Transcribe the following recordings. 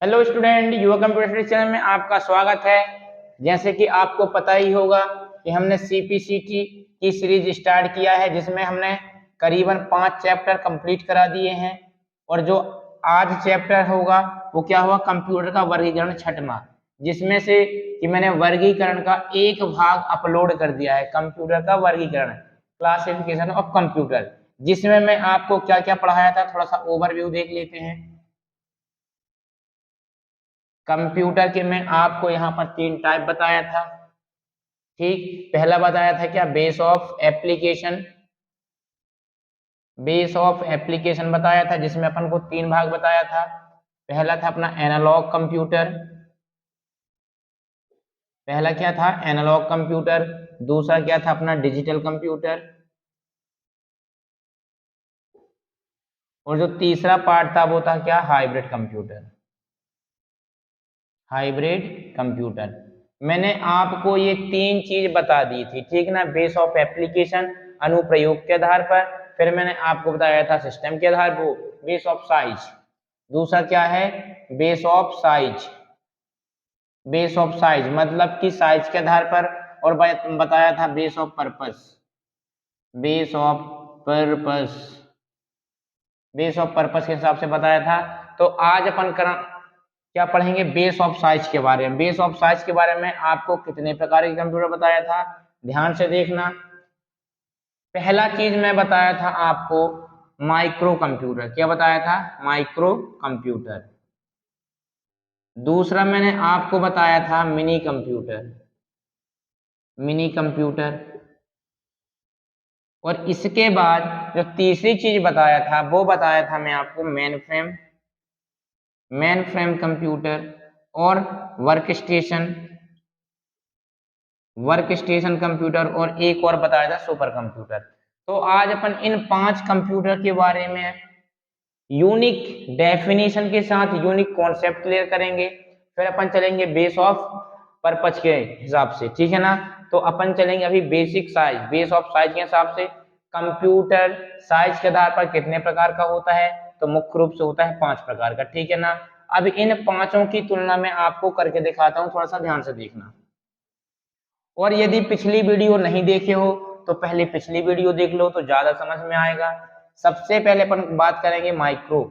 Hello student, युवा computer channel में आपका स्वागत है। जैसे कि आपको पता ही होगा कि हमने सीपीसीटी की सीरीज स्टार्ट किया है, जिसमें हमने करीबन 5 चैप्टर कंप्लीट करा दिए हैं। और जो आज चैप्टर होगा वो क्या हुआ, कंप्यूटर का वर्गीकरण छठवां, जिसमें से कि मैंने वर्गीकरण का एक भाग अपलोड कर दिया है, कंप्यूटर का वर्गीकरण, क्लासिफिकेशन ऑफ कंप्यूटर, जिसमें मैं आपको क्या क्या पढ़ाया था थोड़ा सा ओवरव्यू देख लेते हैं। कंप्यूटर के मैं आपको यहाँ पर 3 टाइप बताया था। ठीक, पहला बताया था क्या, base of application. Base of application बताया था, जिसमें अपन को 3 भाग बताया था। पहला था अपना एनालॉग कंप्यूटर। पहला क्या था, एनालॉग कंप्यूटर। दूसरा क्या था, अपना डिजिटल कंप्यूटर। और जो तीसरा पार्ट था वो था क्या, हाइब्रिड कंप्यूटर। Hybrid computer. मैंने आपको ये 3 चीज बता दी थी, ठीक ना। बेस ऑफ एप्लीकेशन अनुप्रयोग के आधार पर, फिर मैंने आपको बताया था सिस्टम के आधार पर बेस ऑफ साइज। दूसरा क्या है, base of size. Base of size मतलब कि साइज के आधार पर। और बताया था base of purpose. Base of purpose, base of purpose के हिसाब से बताया था। तो आज अपन क्या पढ़ेंगे, बेस ऑफ साइज के बारे में। बेस ऑफ साइज के बारे में आपको कितने प्रकार के कंप्यूटर बताया था, ध्यान से देखना। पहला चीज मैं बताया था आपको माइक्रो कंप्यूटर। क्या बताया था, माइक्रो कंप्यूटर। दूसरा मैंने आपको बताया था मिनी कंप्यूटर। Mini computer. और इसके बाद जो तीसरी चीज बताया था वो बताया था मैं आपको mainframe. Mainframe computer और workstation. Workstation computer, और एक और बताया था सुपर कंप्यूटर। तो आज अपन इन 5 कंप्यूटर के बारे में यूनिक डेफिनेशन के साथ यूनिक कॉन्सेप्ट क्लियर करेंगे। फिर अपन चलेंगे बेस ऑफ पर्पज के हिसाब से, ठीक है ना। तो अपन चलेंगे अभी basic size. Base of size के हिसाब से कंप्यूटर साइज के आधार पर कितने प्रकार का होता है, तो मुख्य रूप से होता है 5 प्रकार का, ठीक है ना। अब इन पांचों की तुलना में आपको करके दिखाता हूं, थोड़ा सा ध्यान से देखना। और यदि पिछली वीडियो नहीं देखे हो तो पहले पिछली वीडियो देख लो तो ज्यादा समझ में आएगा। सबसे पहले अपन बात करेंगे माइक्रो,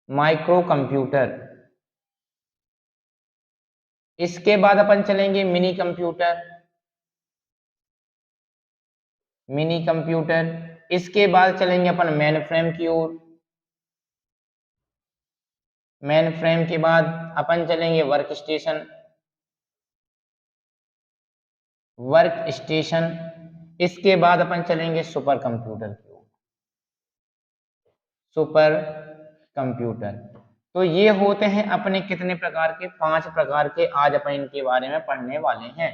माइक्रो कंप्यूटर। इसके बाद अपन चलेंगे मिनी कंप्यूटर, मिनी कंप्यूटर। इसके बाद चलेंगे अपन मेन फ्रेम की ओर। मेन फ्रेम के बाद अपन चलेंगे वर्क स्टेशन, वर्क स्टेशन। इसके बाद अपन चलेंगे सुपर कंप्यूटर की ओर, सुपर कंप्यूटर। तो ये होते हैं अपने कितने प्रकार के, 5 प्रकार के। आज अपन इनके बारे में पढ़ने वाले हैं।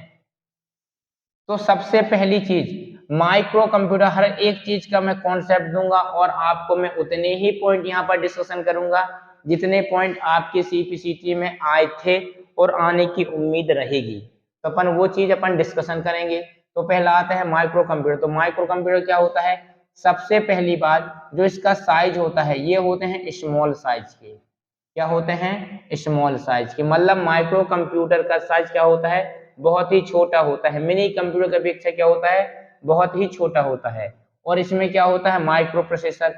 तो सबसे पहली चीज माइक्रो कंप्यूटर, हर एक चीज का मैं कॉन्सेप्ट दूंगा और आपको मैं उतने ही पॉइंट यहाँ पर डिस्कशन करूंगा जितने पॉइंट आपके सीपीसीटी में आए थे और आने की उम्मीद रहेगी। तो अपन वो चीज अपन डिस्कशन करेंगे। तो पहला आता है माइक्रो कंप्यूटर। तो माइक्रो कंप्यूटर क्या होता है, सबसे पहली बात जो इसका साइज होता है ये होते हैं स्मॉल साइज के। क्या होते हैं, स्मॉल साइज के। मतलब माइक्रो कंप्यूटर का साइज क्या होता है, बहुत ही छोटा होता है। मिनी कंप्यूटर की अपेक्षा क्या होता है, बहुत ही छोटा होता है। और इसमें क्या होता है, माइक्रो प्रोसेसर,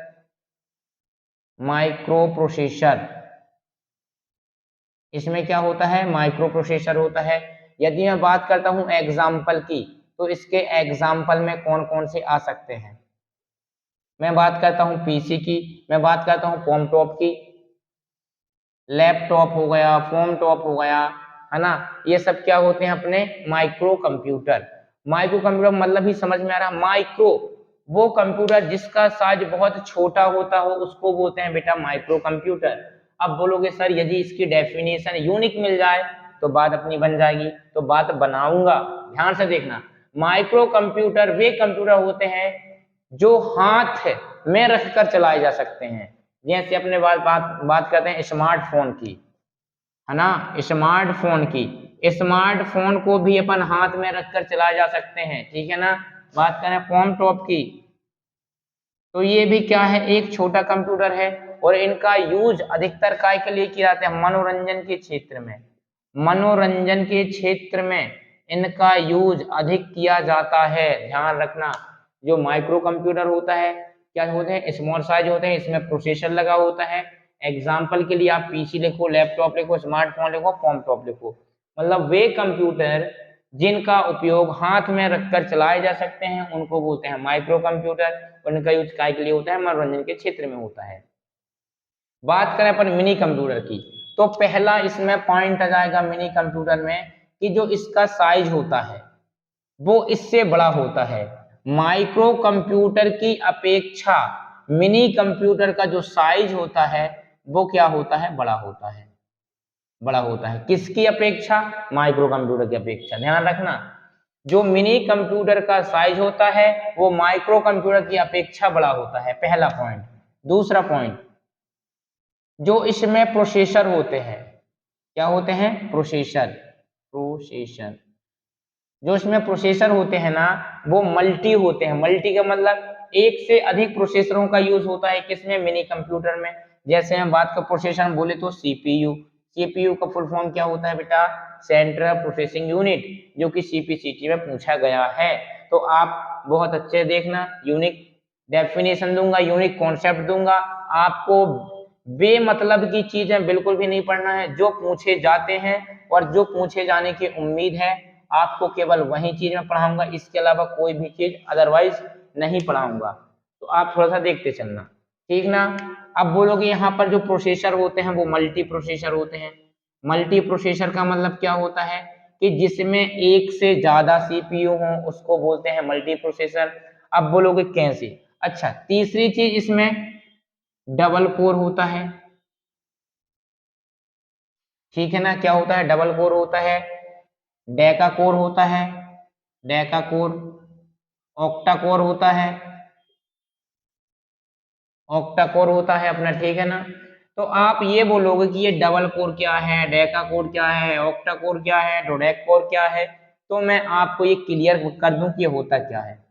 माइक्रो प्रोसेसर। इसमें क्या होता है, माइक्रो प्रोसेसर होता है। यदि मैं बात करता हूं एग्जाम्पल की, तो इसके एग्जाम्पल में कौन कौन से आ सकते हैं। मैं बात करता हूं पीसी की, मैं बात करता हूं कॉमटॉप की, लैपटॉप हो गया, फोन टॉप हो गया, है ना। ये सब क्या होते हैं, अपने माइक्रो कंप्यूटर। माइक्रो कंप्यूटर मतलब ही समझ में आ रहा, माइक्रो वो कंप्यूटर जिसका साइज बहुत छोटा होता हो उसको बोलते हैं बेटा माइक्रो कंप्यूटर। अब बोलोगे सर यदि इसकी डेफिनेशन यूनिक मिल जाए तो बात अपनी बन जाएगी, तो बात बनाऊंगा, ध्यान से देखना। माइक्रो कंप्यूटर वे कंप्यूटर होते हैं जो हाथ में रखकर चलाए जा सकते हैं। जैसे अपने बात करते हैं स्मार्टफोन की, है ना, स्मार्टफोन की। स्मार्टफोन को भी अपन हाथ में रखकर चलाए जा सकते हैं, ठीक है ना। बात करें कॉमटॉप की, तो ये भी क्या है, एक छोटा कंप्यूटर है और इनका यूज अधिकतर काय के लिए किया जाता है, मनोरंजन के क्षेत्र में। मनोरंजन के क्षेत्र में इनका यूज अधिक किया जाता है। ध्यान रखना, जो माइक्रो कंप्यूटर होता है, क्या होते हैं, स्मॉल साइज होते हैं, इसमें प्रोसेसर लगा होता है। एग्जाम्पल के लिए आप पीसी लिखो, लैपटॉप लिखो, स्मार्टफोन लिखो, कॉम्पटॉप लिखो, मतलब वे कंप्यूटर जिनका उपयोग हाथ में रखकर चलाए जा सकते हैं उनको बोलते हैं माइक्रो कंप्यूटर, और इनका यूज काय के लिए होता है, मनोरंजन के क्षेत्र में होता है। बात करें अपन मिनी कंप्यूटर की, तो पहला इसमें पॉइंट आ जाएगा मिनी कंप्यूटर में कि जो इसका साइज होता है वो इससे बड़ा होता है। माइक्रो कंप्यूटर की अपेक्षा मिनी कंप्यूटर का जो साइज होता है वो क्या होता है, बड़ा होता है। बड़ा होता है किसकी अपेक्षा, माइक्रो कंप्यूटर की अपेक्षा। ध्यान रखना, जो मिनी कंप्यूटर का साइज होता है वो माइक्रो कंप्यूटर की अपेक्षा बड़ा होता है, पहला पॉइंट। दूसरा पॉइंट, जो इसमें प्रोसेसर होते हैं, क्या होते हैं, प्रोसेसर। जो इसमें प्रोसेसर होते हैं ना वो मल्टी होते हैं। मल्टी का मतलब एक से अधिक प्रोसेसरों का यूज होता है किसमें, मिनी कंप्यूटर में। जैसे हम बात कर प्रोसेसर बोले तो सीपीयू। सीपीयू का फुल फॉर्म क्या होता है बेटा, सेंट्रल प्रोसेसिंग यूनिट, जो कि सीपीसीटी में पूछा गया है। तो आप बहुत अच्छे देखना, यूनिक डेफिनेशन दूंगा, यूनिक कॉन्सेप्ट दूंगा। आपको बेमतलब की चीजें बिल्कुल भी नहीं पढ़ना है। जो पूछे जाते हैं और जो पूछे जाने की उम्मीद है आपको केवल वही चीज में पढ़ाऊंगा, इसके अलावा कोई भी चीज अदरवाइज नहीं पढ़ाऊंगा। तो आप थोड़ा सा देखते चलना, ठीक ना। अब बोलोगे यहाँ पर जो प्रोसेसर होते हैं वो मल्टी प्रोसेसर होते हैं। मल्टी प्रोसेसर का मतलब क्या होता है कि जिसमें एक से ज्यादा सीपीयू हो उसको बोलते हैं मल्टी प्रोसेसर। अब बोलोगे कैसे, अच्छा तीसरी चीज इसमें डबल कोर होता है, ठीक है ना। क्या होता है, डबल कोर होता है, डेका कोर होता है, डेका कोर, ऑक्टा कोर होता है, ऑक्टा कोर होता है अपना, ठीक है ना। तो आप ये बोलोगे कि ये डबल कोर क्या है, डेका कोर क्या है, ऑक्टा कोर क्या है, डोडेक कोर क्या है, तो मैं आपको ये क्लियर कर दूं कि ये होता क्या है।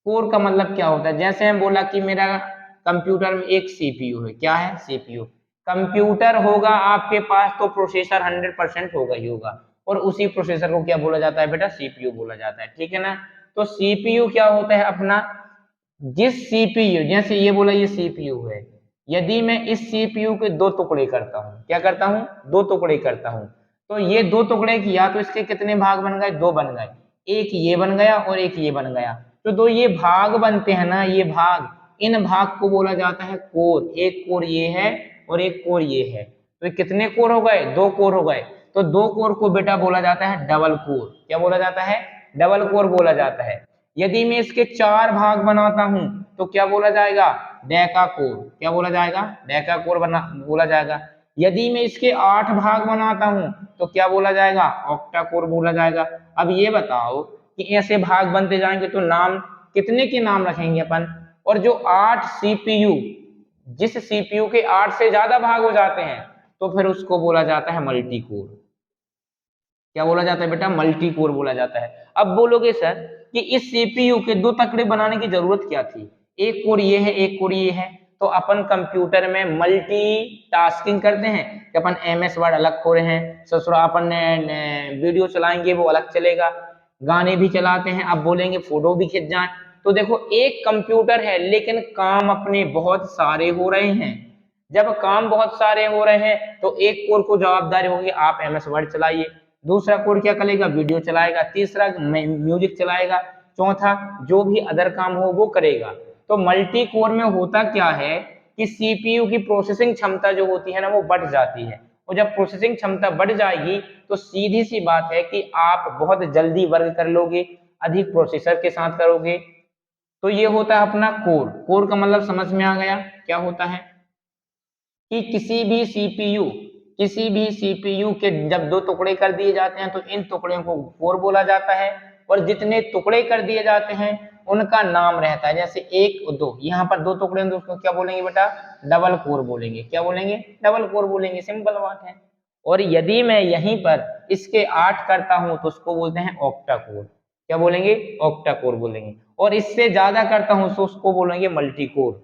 कोर का मतलब क्या होता है, जैसे हम बोला कि मेरा कंप्यूटर में एक सीपीयू है, क्या है, सीपीयू। कंप्यूटर होगा आपके पास तो प्रोसेसर 100% होगा ही होगा, और उसी प्रोसेसर को क्या बोला जाता है बेटा, सीपीयू बोला जाता है, ठीक है ना। तो सीपीयू क्या होता है अपना, जिस सीपीयू, जैसे ये बोला ये सीपीयू है, यदि मैं इस सीपीयू के दो टुकड़े करता हूं, क्या करता हूं, दो टुकड़े करता हूं, तो ये दो टुकड़े किया तो इसके कितने भाग बन गए, दो बन गए। एक ये बन गया और एक ये बन गया, तो दो ये भाग बनते हैं ना, ये भाग, इन भाग को बोला जाता है कोर। एक कोर ये है और एक कोर ये है, तो ये कितने कोर हो गए, दो कोर हो गए। तो दो कोर को बेटा बोला जाता है डबल कोर। क्या बोला जाता है, डबल कोर बोला जाता है। यदि मैं इसके चार भाग बनाता हूं तो क्या बोला जाएगा, डेका कोर। क्या बोला जाएगा, डेका कोर बना बोला जाएगा। यदि मैं इसके 8 भाग बनाता हूं तो क्या बोला जाएगा, ऑक्टा कोर बोला जाएगा। अब ये बताओ कि ऐसे भाग बनते जाएंगे तो नाम कितने के नाम रखेंगे अपन, और जो 8 सीपीयू, जिस सीपीयू के 8 से ज्यादा भाग हो जाते हैं तो फिर उसको बोला जाता है मल्टी कोर। क्या बोला जाता है बेटा, मल्टी कोर बोला जाता है। अब बोलोगे सर कि इस सीपीयू के दो टुकड़े बनाने की जरूरत क्या थी, एक कोर ये है एक कोर ये है। तो अपन कंप्यूटर में मल्टी टास्किंग करते हैं कि अपन एमएस वर्ड अलग खोले हैं, ससुरा अपन वीडियो चलाएंगे वो अलग चलेगा, गाने भी चलाते हैं, अब बोलेंगे फोटो भी खिंच जाए। तो देखो एक कंप्यूटर है लेकिन काम अपने बहुत सारे हो रहे हैं। जब काम बहुत सारे हो रहे हैं तो एक कोर को जवाबदारी होगी आप एमएस वर्ड चलाइए, दूसरा कोर क्या करेगा, वीडियो चलाएगा, तीसरा म्यूजिक चलाएगा, चौथा जो भी अदर काम हो वो करेगा। तो मल्टी कोर में होता क्या है कि सीपीयू की प्रोसेसिंग क्षमता जो होती है ना वो बढ़ जाती है, और जब प्रोसेसिंग क्षमता बढ़ जाएगी तो सीधी सी बात है कि आप बहुत जल्दी वर्क कर लोगे, अधिक प्रोसेसर के साथ करोगे। तो ये होता है अपना कोर। कोर का मतलब समझ में आ गया क्या होता है, कि किसी भी सीपीयू के जब दो टुकड़े कर दिए जाते हैं तो इन टुकड़ों को कोर बोला जाता है, और जितने टुकड़े कर दिए जाते हैं उनका नाम रहता है। जैसे एक दो, यहाँ पर दो टुकड़े हैं तो उसको क्या बोलेंगे बेटा, डबल कोर बोलेंगे। क्या बोलेंगे, डबल कोर बोलेंगे, सिंपल बात है। और यदि मैं यहीं पर इसके 8 करता हूं तो उसको बोलते हैं ऑक्टा कोर। क्या बोलेंगे, ऑक्टा कोर बोलेंगे। और इससे ज्यादा करता हूं तो उसको बोलेंगे मल्टी कोर।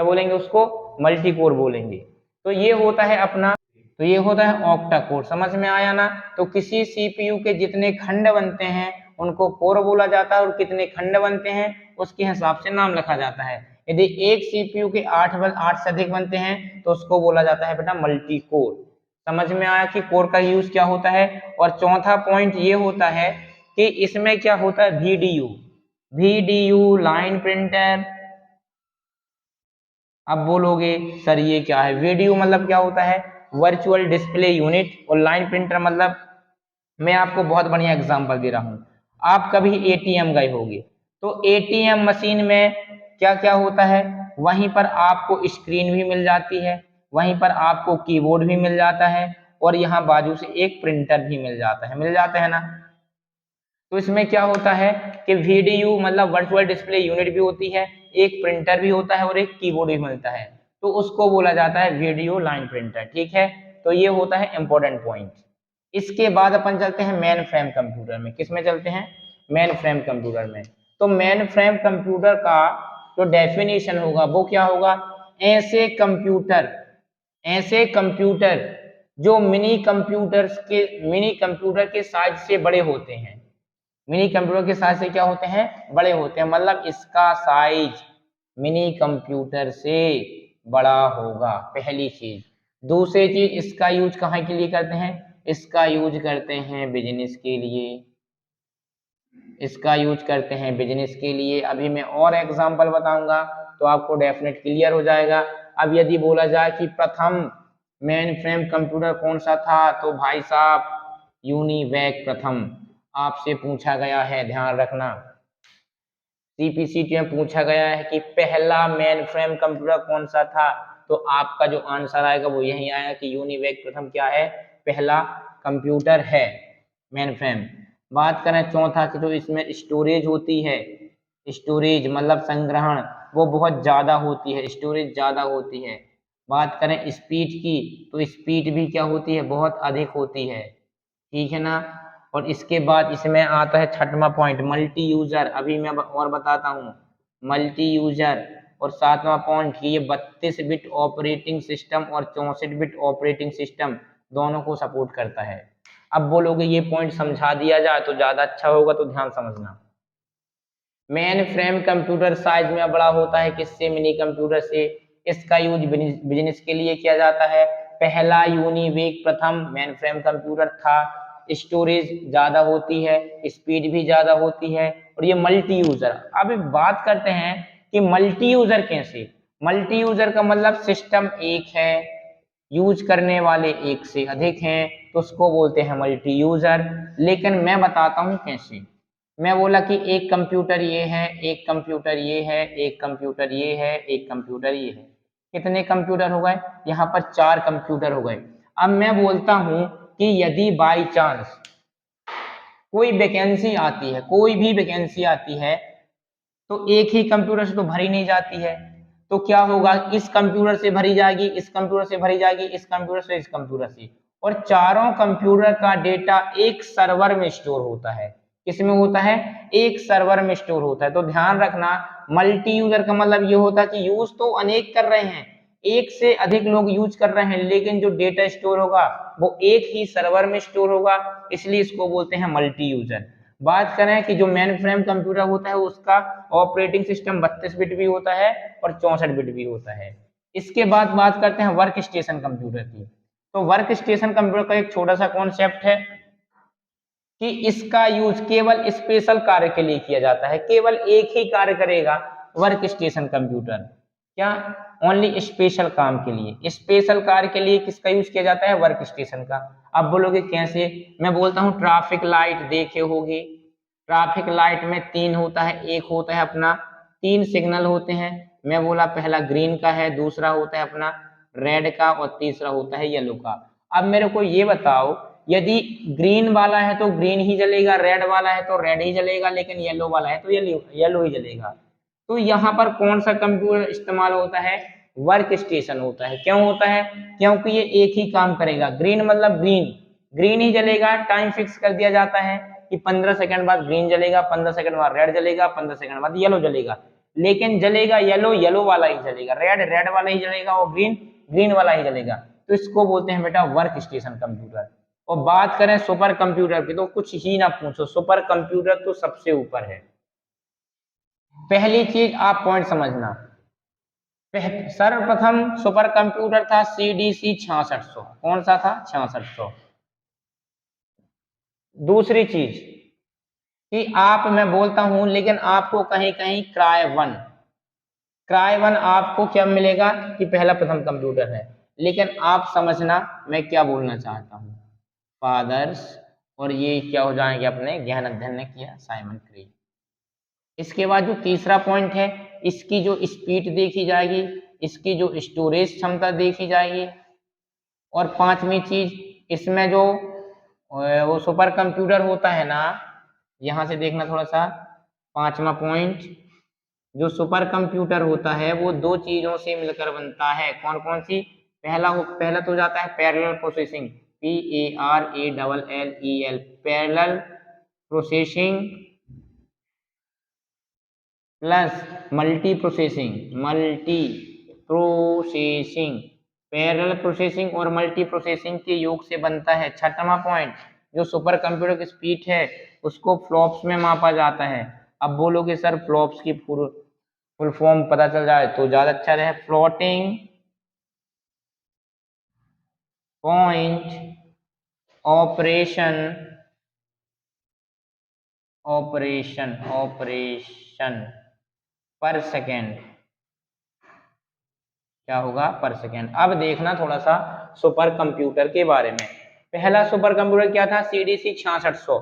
क्या बोलेंगे उसको, मल्टी कोर बोलेंगे। तो ये होता है अपना, तो ये होता है ऑक्टा कोर। समझ में आया ना। तो किसी सीपीयू के जितने खंड बनते हैं उनको कोर बोला जाता है, और कितने खंड बनते हैं उसके हिसाब से नाम रखा जाता है। यदि एक सीपीयू के 8 से अधिक बनते हैं तो उसको बोला जाता है बेटा मल्टी कोर। समझ में आया कि कोर का यूज क्या होता है। और चौथा पॉइंट ये होता है कि इसमें क्या होता है, वीडीयू, वीडीयू लाइन प्रिंटर। अब बोलोगे सर ये क्या है, वीडीयू मतलब क्या होता है, वर्चुअल डिस्प्ले यूनिट, और लाइन प्रिंटर मतलब, मैं आपको बहुत बढ़िया एग्जांपल दे रहा हूं। आप कभी एटीएम गए होंगे, तो एटीएम मशीन में क्या क्या होता है, वहीं पर आपको स्क्रीन भी मिल जाती है, वहीं पर आपको कीबोर्ड भी मिल जाता है, और यहाँ बाजू से एक प्रिंटर भी मिल जाता है, मिल जाता है ना। तो इसमें क्या होता है कि वीडीयू मतलब वर्चुअल डिस्प्ले यूनिट भी होती है, एक प्रिंटर भी होता है, और एक कीबोर्ड भी मिलता है, तो उसको बोला जाता है वीडियो लाइन प्रिंटर। ठीक है, तो ये होता है इंपॉर्टेंट पॉइंट। इसके बाद अपन चलते हैं मेन फ्रेम कंप्यूटर में। किस में चलते हैं, मेन फ्रेम कंप्यूटर में। तो मेन फ्रेम कंप्यूटर का जो डेफिनेशन होगा वो क्या होगा, ऐसे कंप्यूटर, ऐसे कंप्यूटर जो मिनी कंप्यूटर के साइज से बड़े होते हैं, मिनी कंप्यूटर के साइज से क्या होते हैं, बड़े होते हैं, मतलब इसका साइज मिनी कंप्यूटर से बड़ा होगा, पहली चीज। दूसरी चीज, इसका यूज कहाँ के लिए करते हैं, इसका यूज करते हैं बिजनेस के लिए, इसका यूज करते हैं बिजनेस के लिए। अभी मैं और एग्जांपल बताऊंगा तो आपको डेफिनेट क्लियर हो जाएगा। अब यदि बोला जाए कि प्रथम मेन फ्रेम कंप्यूटर कौन सा था, तो भाई साहब यूनिवैक प्रथम आपसे पूछा गया है, ध्यान रखना। सीपीसीटी में पूछा गया है कि पहला मेन फ्रेम कंप्यूटर कौन सा था, तो आपका जो आंसर आएगा वो यही आएगा कि यूनिवैक प्रथम क्या है, पहला कंप्यूटर है मेन फ्रेम। बात करें चौथा की, तो इसमें स्टोरेज होती है, स्टोरेज मतलब संग्रहण, वो बहुत ज्यादा होती है, स्टोरेज ज्यादा होती है। बात करें स्पीड की, तो स्पीड भी क्या होती है, बहुत अधिक होती है। ठीक है ना। और इसके बाद इसमें आता है छठवां पॉइंट, मल्टी यूजर। अभी मैं और बताता हूँ, मल्टी यूजर। और सातवां पॉइंट, ये 32 बिट ऑपरेटिंग सिस्टम और 64 बिट ऑपरेटिंग सिस्टम दोनों को सपोर्ट करता है। अब बोलोगे ये पॉइंट समझा दिया जाए तो ज्यादा अच्छा होगा, तो ध्यान समझना। मेन फ्रेम कंप्यूटर साइज में बड़ा होता है किससे, मिनी कंप्यूटर से। इसका यूज बिजनेस के लिए किया जाता है। पहला यूनिवेक प्रथम मेन फ्रेम कंप्यूटर था। स्टोरेज ज्यादा होती है, स्पीड भी ज्यादा होती है, और ये मल्टी यूजर। अब बात करते हैं कि मल्टी यूजर कैसे। मल्टी यूजर का मतलब सिस्टम एक है, यूज करने वाले एक से अधिक हैं, तो उसको बोलते हैं मल्टी यूजर। लेकिन मैं बताता हूं कैसे। मैं बोला कि एक कंप्यूटर ये है, एक कंप्यूटर ये है, एक कंप्यूटर ये है, एक कंप्यूटर ये है। कितने कंप्यूटर हो गए, यहाँ पर 4 कंप्यूटर हो गए। अब मैं बोलता हूं कि यदि बाई चांस कोई वैकेंसी आती है, कोई भी वैकेंसी आती है, तो एक ही कंप्यूटर से तो भरी नहीं जाती है। तो क्या होगा, इस कंप्यूटर से भरी जाएगी, इस कंप्यूटर से भरी जाएगी, इस कंप्यूटर से, इस कंप्यूटर से, और चारों कंप्यूटर का डेटा एक सर्वर में स्टोर होता है। किसमें होता है, एक सर्वर में स्टोर होता है। तो ध्यान रखना, मल्टी यूजर का मतलब ये होता है कि यूज तो अनेक कर रहे हैं, एक से अधिक लोग यूज कर रहे हैं, लेकिन जो डेटा स्टोर होगा वो एक ही सर्वर में स्टोर होगा, इसलिए इसको बोलते हैं मल्टी यूजर। बात करें कि जो मेन फ्रेम कंप्यूटर होता है उसका ऑपरेटिंग सिस्टम 32 बिट भी होता है और 64 बिट भी होता है। इसके बाद बात करते हैं वर्क स्टेशन कंप्यूटर की। तो वर्क स्टेशन कंप्यूटर का एक छोटा सा कॉन्सेप्ट है कि इसका यूज केवल स्पेशल कार्य के लिए किया जाता है, केवल एक ही कार्य करेगा वर्क स्टेशन कंप्यूटर। क्या, ओनली स्पेशल काम के लिए, स्पेशल कार्य के लिए किसका यूज किया जाता है, वर्क स्टेशन का। अब बोलोगे कैसे, मैं बोलता हूँ ट्रैफिक लाइट देखे होगी। ट्रैफिक लाइट में 3 होता है, एक होता है अपना 3 सिग्नल होते हैं। मैं बोला पहला ग्रीन का है, दूसरा होता है अपना रेड का, और तीसरा होता है येलो का। अब मेरे को ये बताओ, यदि ग्रीन वाला है तो ग्रीन ही जलेगा, रेड वाला है तो रेड ही जलेगा, लेकिन येलो वाला है तो येलो ही जलेगा। तो यहाँ पर कौन सा कंप्यूटर इस्तेमाल होता है, वर्क स्टेशन होता है। क्यों होता है, क्योंकि ये एक ही काम करेगा। ग्रीन मतलब ग्रीन, ग्रीन ही जलेगा, टाइम फिक्स कर दिया जाता है कि 15 सेकंड बाद ग्रीन जलेगा, 15 सेकंड बाद रेड जलेगा, 15 सेकंड बाद येलो जलेगा। लेकिन जलेगा येलो, येलो वाला ही जलेगा, रेड, रेड वाला ही जलेगा, और ग्रीन, ग्रीन वाला ही जलेगा। तो इसको बोलते हैं बेटा वर्क स्टेशन कंप्यूटर। और बात करें सुपर कंप्यूटर की तो कुछ ही ना पूछो, सुपर कंप्यूटर तो सबसे ऊपर है। पहली चीज आप पॉइंट समझना, सर्वप्रथम सुपर कंप्यूटर था CDC 6600। कौन सा था? 6600। दूसरी चीज कि आप, मैं बोलता हूं लेकिन आपको कहीं कहीं क्राई वन आपको क्या मिलेगा कि पहला प्रथम कंप्यूटर है, लेकिन आप समझना मैं क्या बोलना चाहता हूं, फादर्स, और ये क्या हो जाएंगे अपने गहन अध्ययन ने किया साइमन क्रे। इसके बाद जो तीसरा पॉइंट है, इसकी जो स्पीड देखी जाएगी, इसकी जो स्टोरेज क्षमता देखी जाएगी, और पांचवी चीज इसमें जो वो सुपर कंप्यूटर होता है ना, यहां से देखना थोड़ा सा, पांचवा पॉइंट, जो सुपर कंप्यूटर होता है वो दो चीजों से मिलकर बनता है। कौन कौन सी? पहला तो जाता है parallel processing, PARALLEL, parallel processing, plus multi processing, parallel processing और मल्टी प्रोसेसिंग के योग से बनता है। छठवां पॉइंट, जो सुपर कंप्यूटर की स्पीड है उसको फ्लॉप्स में मापा जाता है। अब बोलोगे सर फ्लॉप्स की फुल फॉर्म पता चल जाए तो ज्यादा अच्छा रहे। फ्लोटिंग पॉइंट ऑपरेशन पर सेकेंड, क्या होगा? पर सेकेंड। अब देखना थोड़ा सा सुपर कंप्यूटर के बारे में। पहला सुपर कंप्यूटर क्या था? CDC 6600,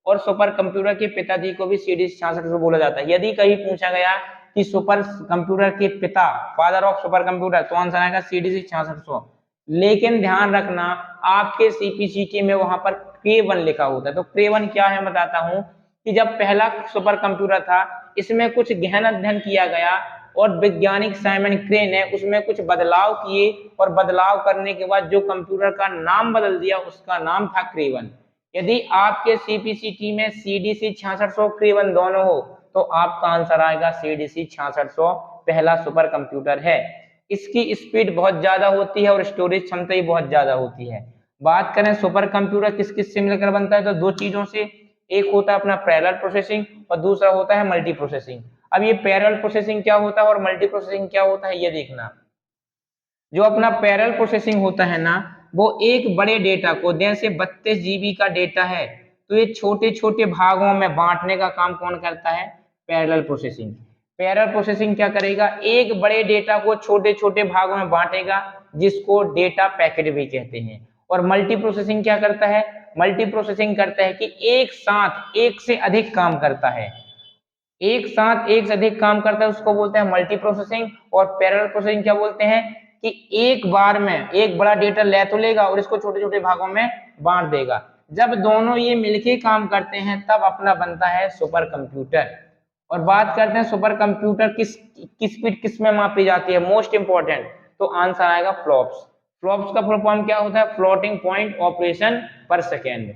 और सुपर कंप्यूटर के पिताजी को भी CDC 6600 बोला जाता है। यदि कहीं पूछा गया कि सुपर कंप्यूटर के पिता, फादर ऑफ सुपर कंप्यूटर, तो आंसर आएगा CDC 6600। लेकिन ध्यान रखना आपके CPCT में वहां पर K1 लिखा होता है। तो K1 क्या है बताता हूं कि जब पहला सुपर कंप्यूटर था इसमें कुछ गहन अध्ययन किया गया और वैज्ञानिक साइमन क्रे ने उसमें कुछ बदलाव किए, और बदलाव करने के बाद जो कंप्यूटर का नाम बदल दिया उसका नाम था K1। यदि आपके CPCT में CDC 6600 K1 दोनों हो तो आपका आंसर आएगा CDC 6600 पहला सुपर कंप्यूटर है। इसकी स्पीड बहुत ज्यादा होती है और स्टोरेज क्षमता ही बहुत ज्यादा होती है। बात करें सुपर कंप्यूटर किस किस से मिलकर बनता है, तो दो चीजों से, एक होता है अपना पैरेलल प्रोसेसिंग और दूसरा होता है मल्टी प्रोसेसिंग। अब ये पैरेलल प्रोसेसिंग क्या होता है और मल्टी प्रोसेसिंग क्या होता है ये देखना। जो अपना पैरेलल प्रोसेसिंग होता है ना, वो एक बड़े डेटा को, जैसे 32 GB का डेटा है तो ये छोटे छोटे भागों में बांटने का काम कौन करता है? Parallel processing. पैरेलल प्रोसेसिंग क्या करेगा? एक बड़े डेटा को छोटे छोटे भागों में बांटेगा जिसको डेटा पैकेट भी कहते हैं। और मल्टी प्रोसेसिंग क्या करता है? मल्टी प्रोसेसिंग करता है कि एक साथ एक से अधिक काम करता है, एक साथ एक से अधिक काम करता है, उसको बोलते हैं मल्टी प्रोसेसिंग। और पैरेलल प्रोसेसिंग क्या बोलते हैं कि एक बार में एक बड़ा डेटा ले तो लेगा और इसको छोटे छोटे भागों में बांट देगा। जब दोनों ये मिलके काम करते हैं तब अपना बनता है सुपर कंप्यूटर। और बात करते हैं सुपर कंप्यूटर किस स्पीड किस में मापी जाती है, मोस्ट इंपॉर्टेंट, तो आंसर आएगा फ्लॉप्स। फ्लॉप्स का फुल फॉर्म क्या होता है? फ्लोटिंग पॉइंट ऑपरेशन पर सेकेंड।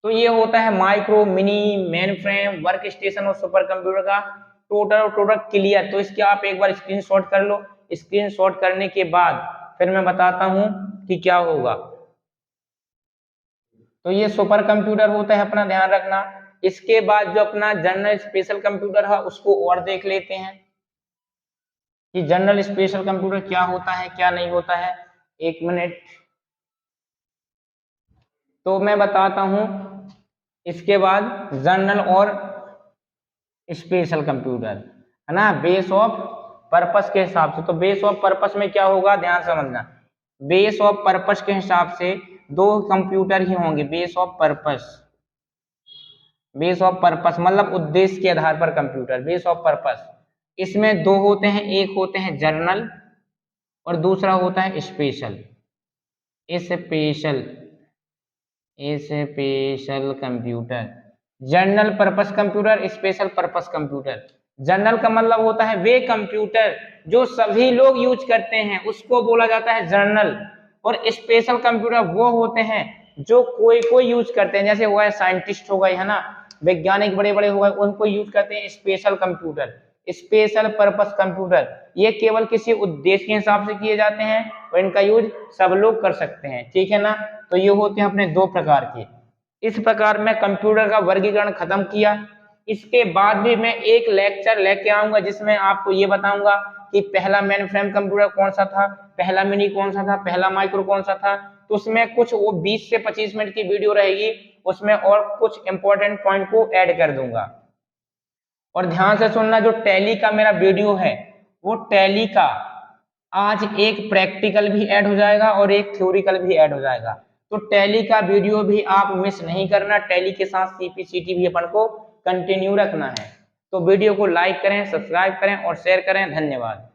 तो ये होता है micro, mini, main frame, work station और सुपर कंप्यूटर का टोटल क्लियर। तो इसके आप एक बार स्क्रीनशॉट कर लो। स्क्रीनशॉट करने के बाद फिर मैं बताता हूं कि क्या होगा। तो ये सुपर कंप्यूटर होता है, अपना ध्यान रखना। इसके बाद जो अपना जनरल स्पेशल कंप्यूटर है उसको और देख लेते हैं कि जनरल स्पेशल कंप्यूटर क्या होता है क्या नहीं होता है। एक मिनट, तो मैं बताता हूं इसके बाद जनरल और स्पेशल कंप्यूटर, है ना, बेस ऑफ पर्पस के हिसाब से। तो बेस ऑफ पर्पस में क्या होगा, ध्यान समझना। बेस ऑफ पर्पस के हिसाब से दो कंप्यूटर ही होंगे। बेस ऑफ पर्पस मतलब उद्देश्य के आधार पर कंप्यूटर। बेस ऑफ पर्पस इसमें दो होते हैं, एक होते हैं जनरल और दूसरा होता है special. Special computer, general purpose computer, special purpose computer. General का मतलब होता है वे कंप्यूटर जो सभी लोग यूज करते हैं उसको बोला जाता है जनरल। और स्पेशल कंप्यूटर वो होते हैं जो कोई कोई यूज करते हैं, जैसे हुआ है साइंटिस्ट हो गए, है ना, वैज्ञानिक बड़े बड़े हो गए, उनको यूज करते हैं special computer. Special purpose computer, ये केवल किसी उद्देश्य के हिसाब से किए जाते हैं और इनका यूज सब लोग कर सकते हैं, ठीक है ना। तो ये होते हैं अपने दो प्रकार के। इस प्रकार मैं कंप्यूटर का वर्गीकरण खत्म किया। इसके बाद भी मैं एक लेक्चर लेके आऊंगा जिसमें आपको ये बताऊंगा कि पहला मेन फ्रेम कंप्यूटर कौन सा था, पहला मिनी कौन सा था, पहला माइक्रो कौन सा था। तो उसमें कुछ वो 20 से 25 मिनट की वीडियो रहेगी, उसमें और कुछ इंपॉर्टेंट पॉइंट को ऐड कर दूंगा। और ध्यान से सुनना, जो टैली का मेरा वीडियो है वो टैली का आज एक प्रैक्टिकल भी ऐड हो जाएगा और एक थ्योरिकल भी ऐड हो जाएगा। तो टैली का वीडियो भी आप मिस नहीं करना, टैली के साथ सीपीसीटी भी अपन को कंटिन्यू रखना है। तो वीडियो को लाइक करें, सब्सक्राइब करें और शेयर करें। धन्यवाद।